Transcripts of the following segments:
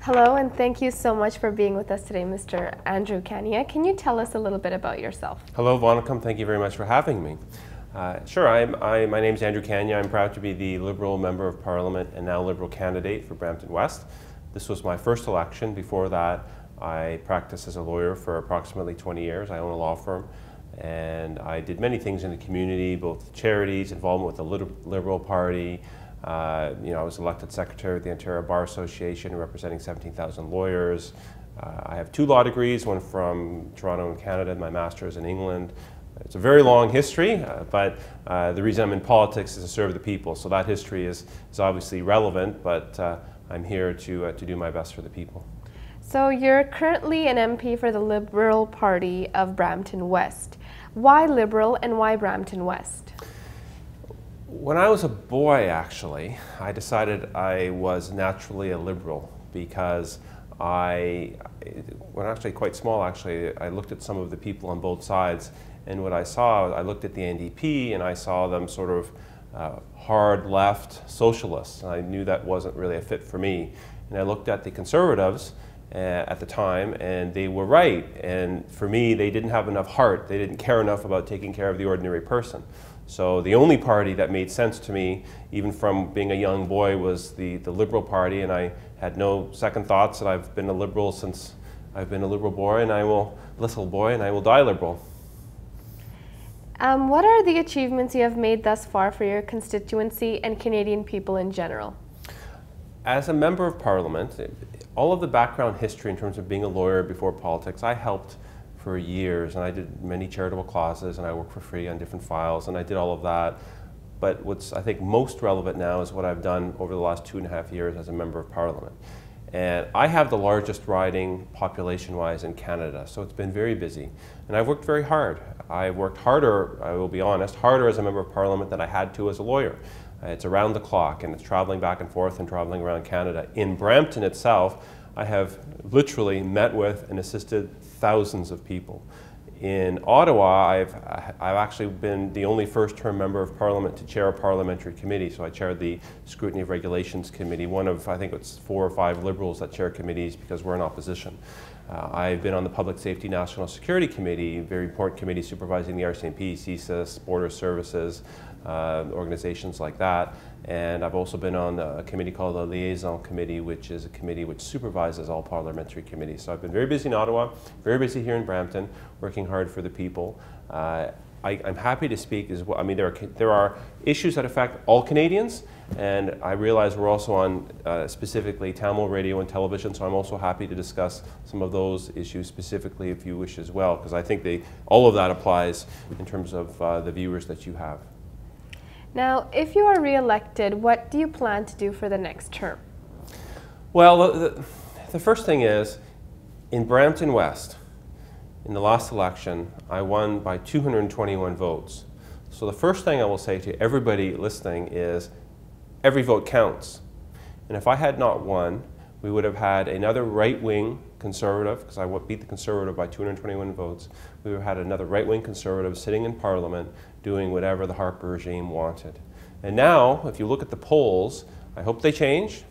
Hello, and thank you so much for being with us today, Mr. Andrew Kania. Can you tell us a little bit about yourself? Hello, Vonacom. Thank you very much for having me. Sure, my name is Andrew Kania. I'm proud to be the Liberal Member of Parliament and now Liberal candidate for Brampton West. This was my first election. Before that, I practiced as a lawyer for approximately 20 years. I own a law firm, and I did many things in the community, both charities, involvement with the Liberal Party. I was elected secretary of the Ontario Bar Association, representing 17,000 lawyers. I have 2 law degrees, one from Toronto in Canada, my master's in England. It's a very long history, but the reason I'm in politics is to serve the people. So that history is obviously relevant, but I'm here to do my best for the people. So you're currently an MP for the Liberal Party of Brampton West. Why Liberal and why Brampton West? When I was a boy, actually, I decided I was naturally a Liberal because when actually quite small, actually, I looked at some of the people on both sides, and what I saw, I looked at the NDP and I saw them sort of hard left socialists. And I knew that wasn't really a fit for me. And I looked at the Conservatives at the time, and they were right. And for me, they didn't have enough heart. They didn't care enough about taking care of the ordinary person. So the only party that made sense to me, even from being a young boy, was the Liberal Party, and I had no second thoughts that I've been a Liberal since I've been a Liberal boy, and I will die Liberal. What are the achievements you have made thus far for your constituency and Canadian people in general? As a Member of Parliament, all of the background history in terms of being a lawyer before politics, I helped for years, and I did many charitable causes, and I worked for free on different files, and I did all of that. But what's, I think, most relevant now is what I've done over the last 2.5 years as a Member of Parliament. And I have the largest riding population-wise in Canada, so it's been very busy. And I've worked very hard. I've worked harder, I will be honest, harder as a Member of Parliament than I had to as a lawyer. It's around the clock, and it's traveling back and forth and traveling around Canada. In Brampton itself, I have literally met with and assisted thousands of people. In Ottawa, I've actually been the only first-term Member of Parliament to chair a parliamentary committee. So I chaired the Scrutiny of Regulations Committee, one of, I think it's 4 or 5 Liberals that chair committees because we're in opposition. I've been on the Public Safety National Security Committee, a very important committee supervising the RCMP, CSIS, Border Services, organizations like that. And I've also been on a committee called the Liaison Committee, which is a committee which supervises all parliamentary committees. So I've been very busy in Ottawa, very busy here in Brampton, working hard for the people. I'm happy to speak as well. I mean, there are issues that affect all Canadians, and I realize we're also on specifically Tamil radio and television, so I'm also happy to discuss some of those issues specifically if you wish as well, because I think all of that applies in terms of the viewers that you have. Now, if you are re-elected, what do you plan to do for the next term? Well, the first thing is, in Brampton West, in the last election, I won by 221 votes. So the first thing I will say to everybody listening is, every vote counts. And if I had not won, we would have had another right-wing Conservative, because I beat the Conservative by 221 votes, we would have had another right-wing Conservative sitting in Parliament doing whatever the Harper regime wanted. And now, if you look at the polls, I hope they change,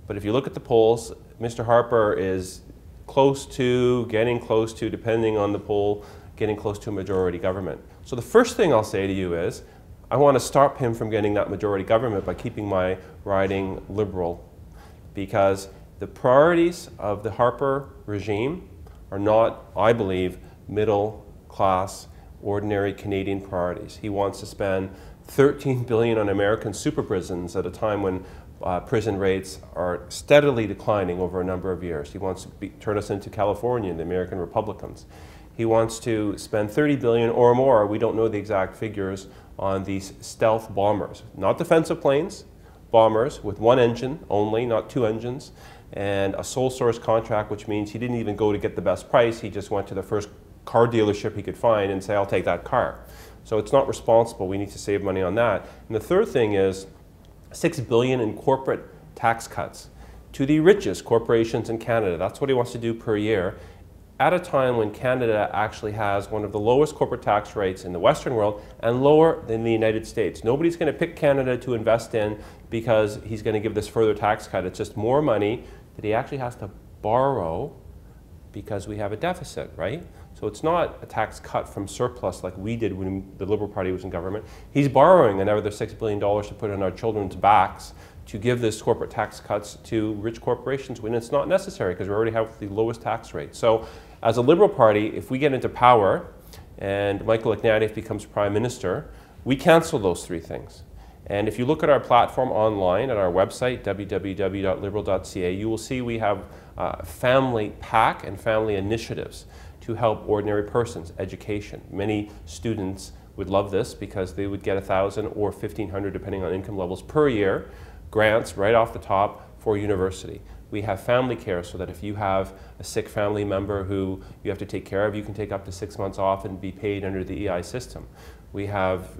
but if you look at the polls, Mr. Harper is getting close to, depending on the poll, getting close to a majority government. So the first thing I'll say to you is, I want to stop him from getting that majority government by keeping my riding Liberal, because the priorities of the Harper regime are not, I believe, middle class, ordinary Canadian priorities. He wants to spend $13 billion on American super prisons at a time when prison rates are steadily declining over a number of years. He wants to turn us into California and the American Republicans. He wants to spend $30 billion or more, we don't know the exact figures, on these stealth bombers. Not defensive planes, bombers with 1 engine only, not 2 engines, and a sole source contract, which means he didn't even go to get the best price, he just went to the first car dealership he could find and say, I'll take that car. So it's not responsible, we need to save money on that. And the third thing is $6 billion in corporate tax cuts to the richest corporations in Canada. That's what he wants to do per year, at a time when Canada actually has one of the lowest corporate tax rates in the Western world and lower than the United States. Nobody's going to pick Canada to invest in because he's going to give this further tax cut. It's just more money that he actually has to borrow because we have a deficit, right? So it's not a tax cut from surplus like we did when the Liberal Party was in government. He's borrowing another $6 billion to put on our children's backs to give this corporate tax cuts to rich corporations when it's not necessary because we already have the lowest tax rate. So as a Liberal Party, if we get into power and Michael Ignatieff becomes Prime Minister, we cancel those three things. And if you look at our platform online at our website, www.liberal.ca, you will see we have family PAC and family initiatives to help ordinary persons, education. Many students would love this because they would get $1,000 or $1,500 depending on income levels per year, grants right off the top for university. We have family care so that if you have a sick family member who you have to take care of, you can take up to 6 months off and be paid under the EI system. We have,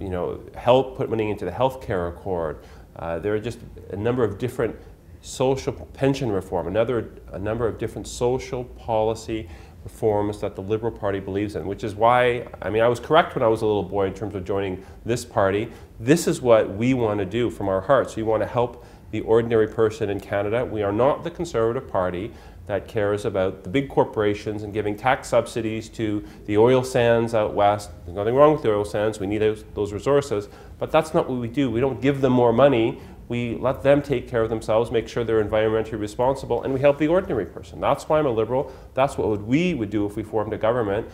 help put money into the healthcare accord. There are just a number of different social pension reform, a number of different social policy reforms that the Liberal Party believes in, which is why, I was correct when I was a little boy in terms of joining this party. This is what we want to do from our hearts. We want to help the ordinary person in Canada. We are not the Conservative Party that cares about the big corporations and giving tax subsidies to the oil sands out west. There's nothing wrong with the oil sands. We need those resources. But that's not what we do. We don't give them more money. We let them take care of themselves, make sure they're environmentally responsible, and we help the ordinary person. That's why I'm a Liberal. That's what we would do if we formed a government.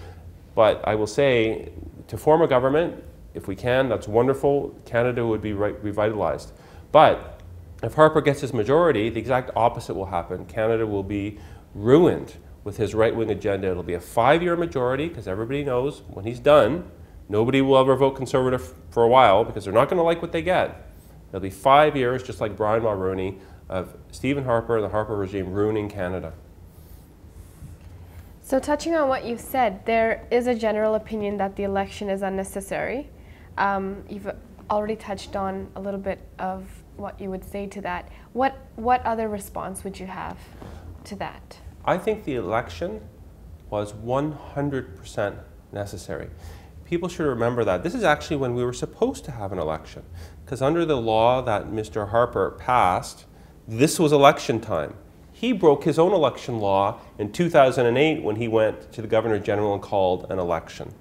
But I will say, to form a government, if we can, that's wonderful. Canada would be revitalized. But if Harper gets his majority, the exact opposite will happen. Canada will be ruined with his right-wing agenda. It'll be a 5-year majority because everybody knows when he's done, nobody will ever vote Conservative for a while because they're not going to like what they get. It'll be 5 years, just like Brian Mulroney, of Stephen Harper and the Harper regime ruining Canada. So touching on what you've said, there is a general opinion that the election is unnecessary. You've already touched on a little bit of what you would say to that. What other response would you have to that? I think the election was 100% necessary. People should remember that. This is actually when we were supposed to have an election, because under the law that Mr. Harper passed, this was election time. He broke his own election law in 2008 when he went to the Governor General and called an election.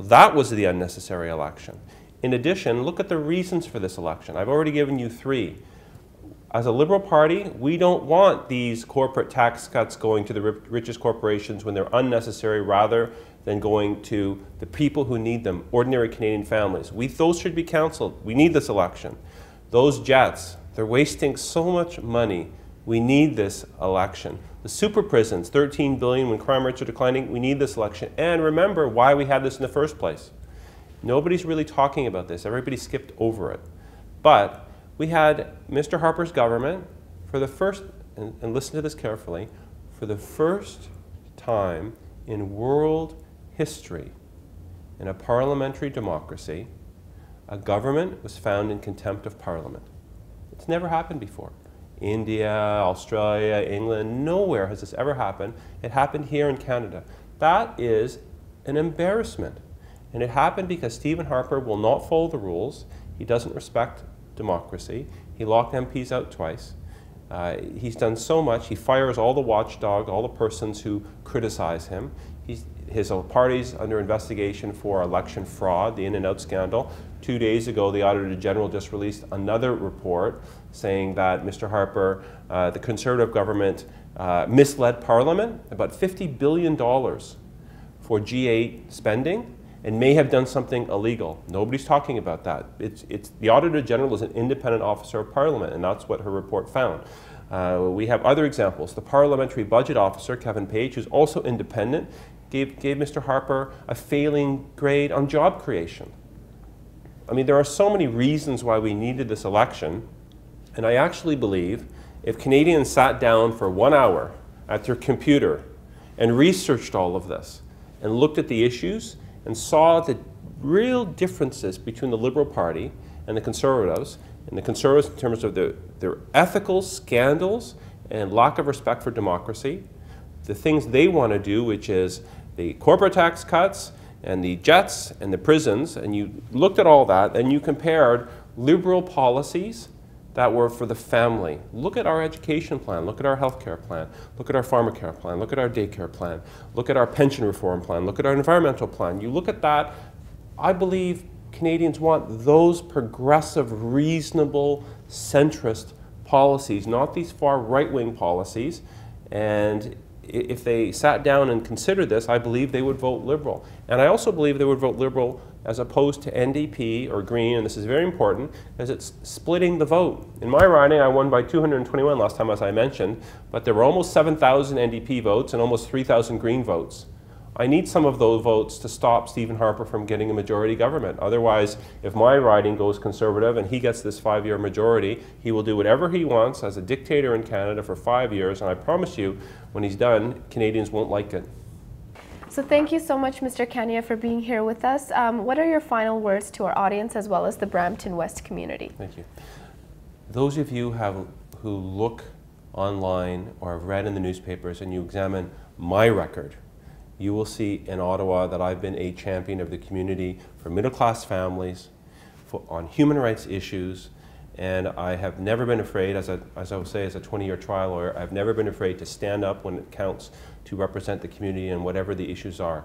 That was the unnecessary election. In addition, look at the reasons for this election. I've already given you 3. As a Liberal Party, we don't want these corporate tax cuts going to the richest corporations when they're unnecessary rather than going to the people who need them, ordinary Canadian families. Those should be cancelled. We need this election. Those jets, they're wasting so much money. We need this election. The super prisons, $13 billion when crime rates are declining, we need this election. And remember why we had this in the first place. Nobody's really talking about this. Everybody skipped over it. But we had Mr. Harper's government for the first, and listen to this carefully, for the first time in world history, in a parliamentary democracy, a government was found in contempt of Parliament. It's never happened before. India, Australia, England, nowhere has this ever happened. It happened here in Canada. That is an embarrassment. And it happened because Stephen Harper will not follow the rules. He doesn't respect democracy. He locked MPs out twice. He's done so much. He fires all the watchdogs, all the persons who criticize him. His party's under investigation for election fraud, the in-and-out scandal. 2 days ago, the Auditor General just released another report saying that Mr. Harper, the Conservative government, misled Parliament about $50 billion for G8 spending, and may have done something illegal. Nobody's talking about that. The Auditor General is an independent officer of Parliament, and that's what her report found. We have other examples. The Parliamentary Budget Officer, Kevin Page, who's also independent, gave Mr. Harper a failing grade on job creation. There are so many reasons why we needed this election, and I actually believe if Canadians sat down for 1 hour at their computer and researched all of this and looked at the issues and saw the real differences between the Liberal Party and the Conservatives in terms of their ethical scandals and lack of respect for democracy, the things they want to do, which is the corporate tax cuts and the jets and the prisons, and you looked at all that and you compared Liberal policies that were for the family. Look at our education plan, look at our healthcare plan, look at our pharmacare plan, look at our daycare plan, look at our pension reform plan, look at our environmental plan. You look at that, I believe Canadians want those progressive, reasonable, centrist policies, not these far right-wing policies. And if they sat down and considered this, I believe they would vote Liberal. And I also believe they would vote Liberal as opposed to NDP or Green, and this is very important, because it's splitting the vote. In my riding, I won by 221 last time, as I mentioned, but there were almost 7,000 NDP votes and almost 3,000 Green votes. I need some of those votes to stop Stephen Harper from getting a majority government. Otherwise, if my riding goes Conservative and he gets this 5-year majority, he will do whatever he wants as a dictator in Canada for 5 years, and I promise you, when he's done, Canadians won't like it. So thank you so much, Mr. Kania, for being here with us. What are your final words to our audience as well as the Brampton West community? Thank you. Those of you who look online or have read in the newspapers and you examine my record, you will see in Ottawa that I've been a champion of the community for middle-class families, on human rights issues, and I have never been afraid, as I would say, as a 20-year trial lawyer, I've never been afraid to stand up when it counts to represent the community and whatever the issues are.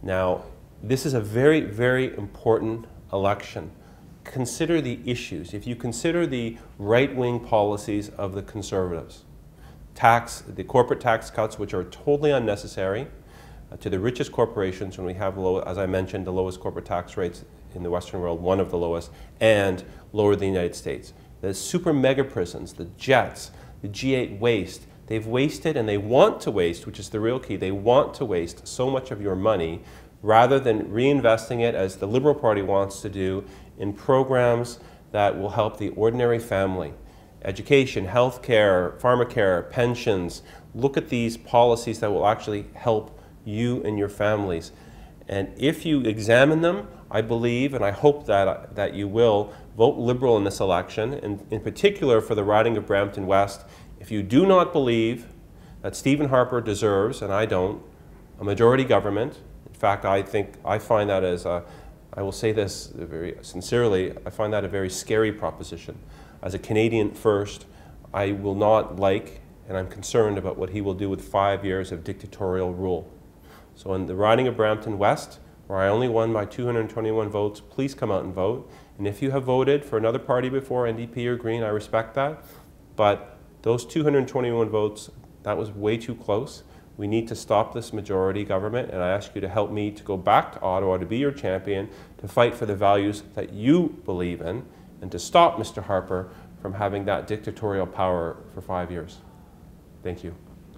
Now, this is a very, very important election. Consider the issues. If you consider the right-wing policies of the Conservatives, the corporate tax cuts, which are totally unnecessary, to the richest corporations, when we have, as I mentioned, the lowest corporate tax rates in the Western world, one of the lowest, and lower than the United States. The super mega prisons, the jets, the G8 waste, they've wasted and they want to waste, which is the real key, they want to waste so much of your money rather than reinvesting it, as the Liberal Party wants to do, in programs that will help the ordinary family. Education, healthcare, pharmacare, pensions. Look at these policies that will actually help you and your families. And if you examine them, I believe, and I hope that you will, vote Liberal in this election, and in particular for the riding of Brampton West. If you do not believe that Stephen Harper deserves, and I don't, a majority government, in fact, I find that as I will say this very sincerely, I find that a very scary proposition. As a Canadian first, I will not like, and I'm concerned about what he will do with 5 years of dictatorial rule. So in the riding of Brampton West, where I only won by 221 votes, please come out and vote. And if you have voted for another party before, NDP or Green, I respect that. But those 221 votes, that was way too close. We need to stop this majority government, and I ask you to help me to go back to Ottawa to be your champion, to fight for the values that you believe in, and to stop Mr. Harper from having that dictatorial power for 5 years. Thank you.